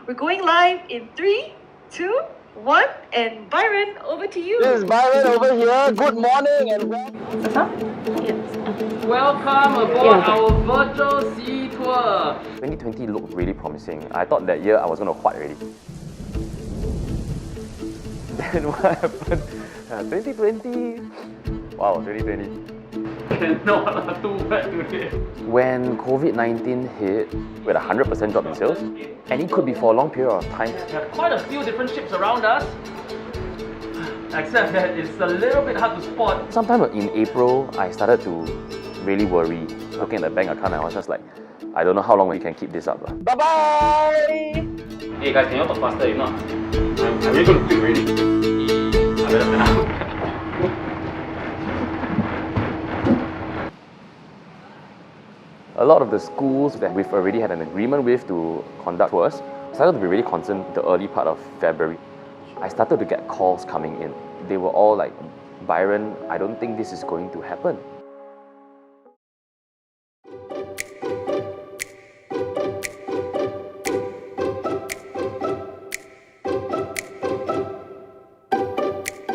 We're going live in 3, 2, 1, and Byron, over to you. This is Byron over here. Good morning and welcome aboard our virtual sea tour. 2020 looked really promising. I thought that year I was going to huat already. Then what happened? 2020. Wow, 2020. Not too bad today. When COVID-19 hit, we had a 100% drop in sales, and it could be for a long period of time. We have quite a few different ships around us, except that it's a little bit hard to spot. Sometime in April, I started to really worry. Looking at the bank account, I was just like, I don't know how long we can keep this up. bye-bye! Hey guys, can you talk faster? If not, I'm really going to quit already. I better stand up. A lot of the schools that we've already had an agreement with to conduct tours started to be really concerned the early part of February. I started to get calls coming in. They were all like, Byron, I don't think this is going to happen.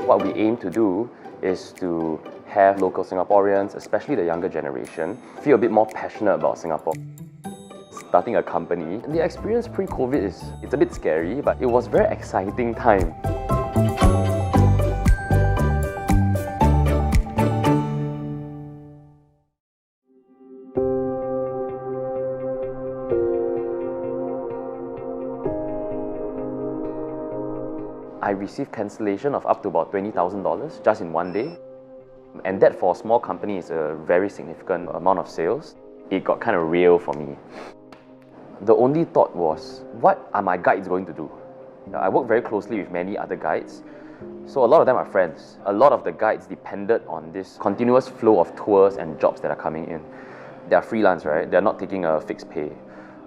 What we aim to do is to have local Singaporeans, especially the younger generation, feel a bit more passionate about Singapore. Starting a company, the experience pre-COVID it's a bit scary, but it was a very exciting time. I received cancellation of up to about $20,000 just in one day. And that for a small company is a very significant amount of sales. It got kind of real for me. The only thought was, what are my guides going to do? I work very closely with many other guides. So a lot of them are friends. A lot of the guides depended on this continuous flow of tours and jobs that are coming in. They are freelance, right? They're not taking a fixed pay.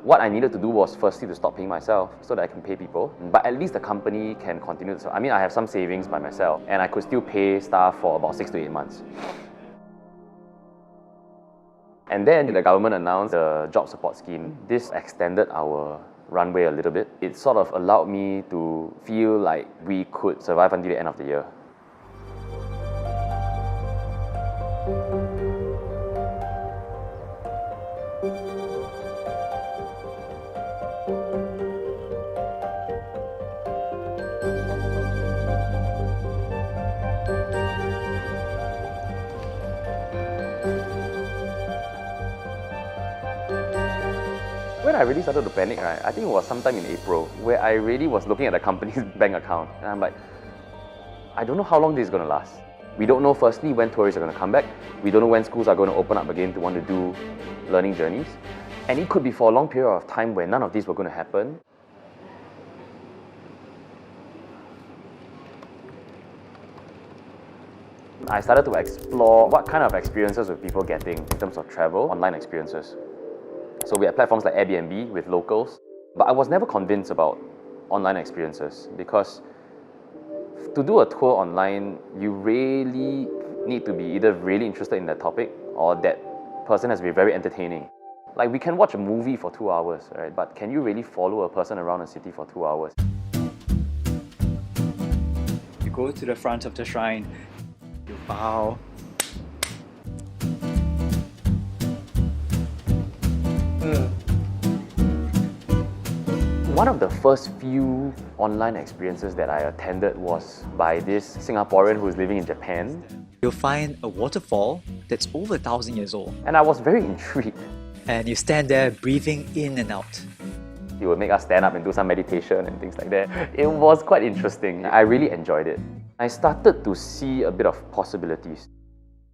What I needed to do was firstly to stop paying myself so that I can pay people, but at least the company can continue. So, I mean, I have some savings by myself and I could still pay staff for about 6 to 8 months. And then the government announced the job support scheme. This extended our runway a little bit. It sort of allowed me to feel like we could survive until the end of the year. When I really started to panic, right, I think it was sometime in April, where I really was looking at the company's bank account, and I'm like, I don't know how long this is going to last. We don't know, firstly, when tourists are going to come back. We don't know when schools are going to open up again to want to do learning journeys. And it could be for a long period of time where none of these were going to happen. I started to explore what kind of experiences were people getting in terms of travel, online experiences. So we had platforms like Airbnb with locals, but I was never convinced about online experiences because to do a tour online, you really need to be either really interested in that topic or that person has to be very entertaining. Like we can watch a movie for 2 hours, right? But can you really follow a person around a city for 2 hours? You go to the front of the shrine, you bow. One of the first few online experiences that I attended was by this Singaporean who is living in Japan. You'll find a waterfall that's over 1,000 years old. And I was very intrigued. And you stand there breathing in and out. He would make us stand up and do some meditation and things like that. It was quite interesting. I really enjoyed it. I started to see a bit of possibilities.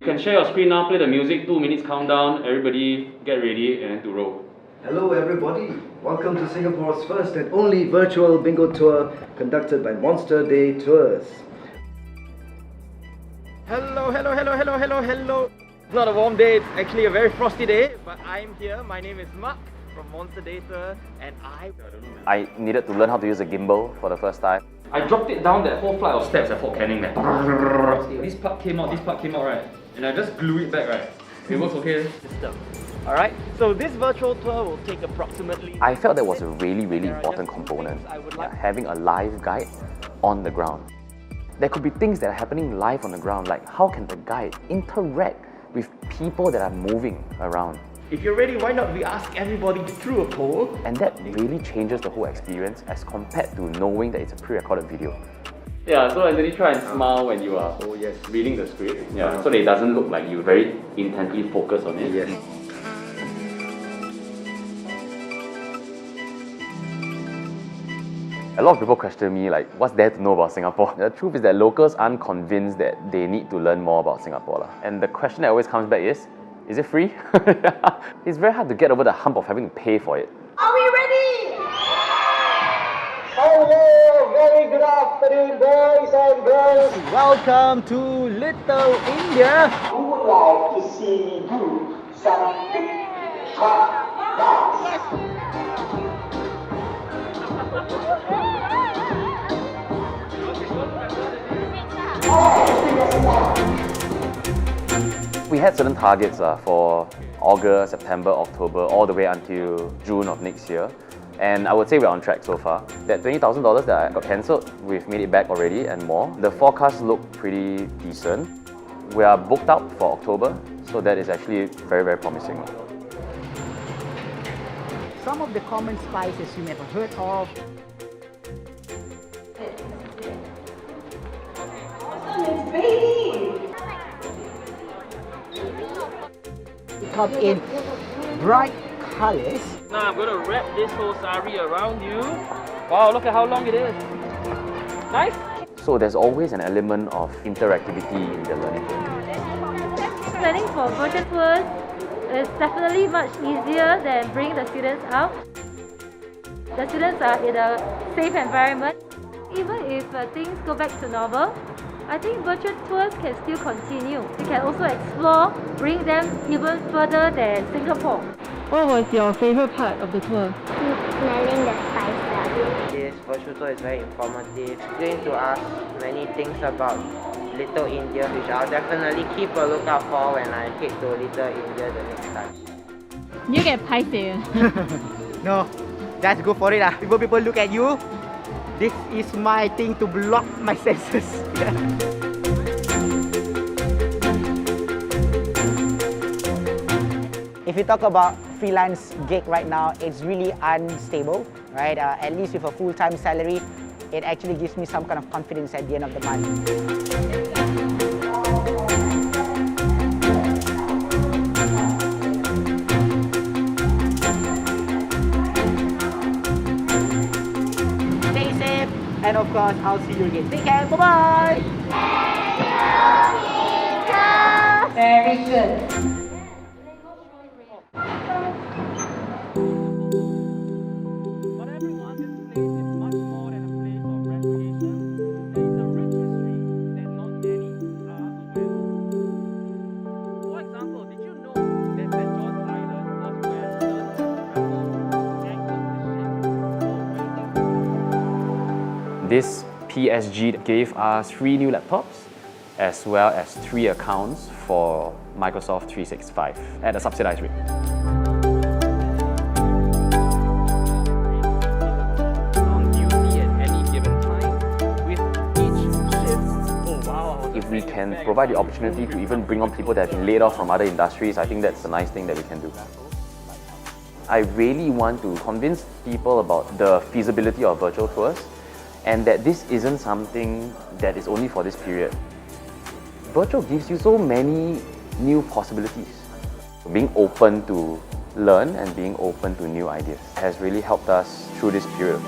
You can share your screen now, play the music, 2 minutes countdown, everybody get ready and to roll. Hello everybody, welcome to Singapore's first and only virtual bingo tour conducted by Monster Day Tours. Hello. It's not a warm day, it's actually a very frosty day, but I'm here. My name is Mark from Monster Day Tour and I needed to learn how to use a gimbal for the first time. I dropped it down that whole flight of steps at Fort Canning there. This part came out, right? And I just glue it back, right? It works okay. Alright, so this virtual tour will take approximately... I felt that was a really important component, having a live guide on the ground. There could be things that are happening live on the ground, like how can the guide interact with people that are moving around? If you're ready, why not we ask everybody through a poll? And that really changes the whole experience as compared to knowing that it's a pre-recorded video. Yeah, so Anthony, try and smile when you are reading the script. Yeah, so that it doesn't look like you very intently focus on it. Yes. A lot of people question me like, what's there to know about Singapore? The truth is that locals aren't convinced that they need to learn more about Singapore. And the question that always comes back is it free? It's very hard to get over the hump of having to pay for it. Are we ready? Hello, very good afternoon, boys and girls. Welcome to Little India. Who would like to see me do some TikTok dance? We had certain targets for August, September, October, all the way until June of next year. And I would say we're on track so far. That $20,000 that I got cancelled, we've made it back already and more. The forecasts look pretty decent. We are booked out for October, so that is actually very promising. Some of the common spices you never heard of. It's baby. It comes in bright colors. Now I'm going to wrap this whole sari around you. Wow, look at how long it is. Nice. So there's always an element of interactivity in the learning. Planning for virtual tours is definitely much easier than bringing the students out. The students are in a safe environment. Even if things go back to normal, I think virtual tours can still continue. You can also explore, bring them even further than Singapore. What was your favorite part of the tour? Smelling the spices. This virtual tour is very informative. Going to ask many things about Little India, which I'll definitely keep a lookout for when I head to Little India the next time. You get paiseh. No, just go for it. People look at you. This is my thing to block my senses. If you talk about freelance gig right now, it's really unstable, right? At least with a full-time salary, it actually gives me some kind of confidence at the end of the month. Stay safe, and of course, I'll see you again. Take care, bye-bye! Very good. This PSG gave us 3 new laptops as well as 3 accounts for Microsoft 365 at a subsidized rate. On duty at any given time with each shift. Oh wow. If we can provide the opportunity to even bring on people that have been laid off from other industries, I think that's a nice thing that we can do. I really want to convince people about the feasibility of virtual tours and that this isn't something that is only for this period. Virtual gives you so many new possibilities. Being open to learn and being open to new ideas has really helped us through this period.